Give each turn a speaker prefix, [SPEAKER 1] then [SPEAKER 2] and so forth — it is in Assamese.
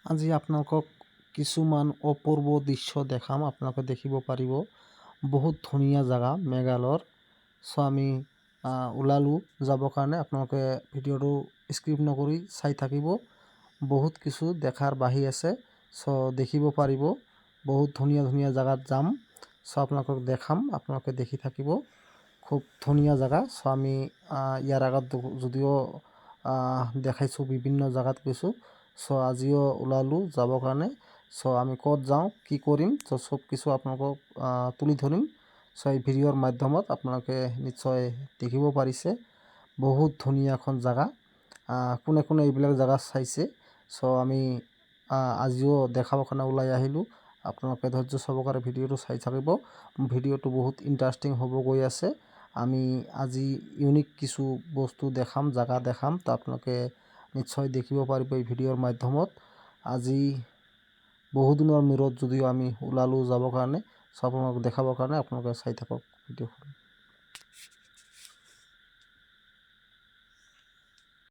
[SPEAKER 1] আজি আপোনালোকক কিছুমান অপূৰ্ব দৃশ্য দেখাম। আপোনালোকে দেখিব পাৰিব বহুত ধুনীয়া জেগা মেঘালয়ৰ। আমি ওলালোঁ যাবৰ কাৰণে। আপোনালোকে ভিডিঅ'টো স্কিপ নকৰি চাই থাকিব। বহুত কিছু দেখাৰ বাহি আছে। দেখিব পাৰিব বহুত ধুনীয়া ধুনীয়া জেগাত যাম। আপোনালোকক দেখাম, আপোনালোকে দেখি থাকিব। খুব ধুনীয়া জেগা। আমি ইয়াৰ আগত যদিও দেখাইছোঁ, বিভিন্ন জেগাত গৈছোঁ। আজিও ওলালোঁ যাবৰ কাৰণে। আমি ক'ত যাওঁ, কি কৰিম, চব কিছু আপোনালোকক তুলি ধৰিম। এই ভিডিঅ'ৰ মাধ্যমত আপোনালোকে নিশ্চয় দেখিব পাৰিছে। বহুত ধুনীয়া এখন জেগা। কোনে কোনে এইবিলাক জেগা চাইছে। আমি আজিও দেখাবৰ কাৰণে ওলাই আহিলোঁ। আপোনালোকে ধৈৰ্য সহকাৰে ভিডিঅ'টো চাই থাকিব। ভিডিঅ'টো বহুত ইণ্টাৰেষ্টিং হ'ব গৈ আছে। আমি আজি ইউনিক কিছু বস্তু দেখাম, জেগা দেখাম। আপোনালোকে নিশ্চয় দেখিব পাৰিব এই ভিডিঅ'ৰ মাধ্যমত। আজি বহুদিনৰ মূৰত যদিও আমি ওলালোঁ যাবৰ কাৰণে, আপোনালোকক দেখাবৰ কাৰণে। আপোনালোকে চাই থাকক ভিডিঅ'খন।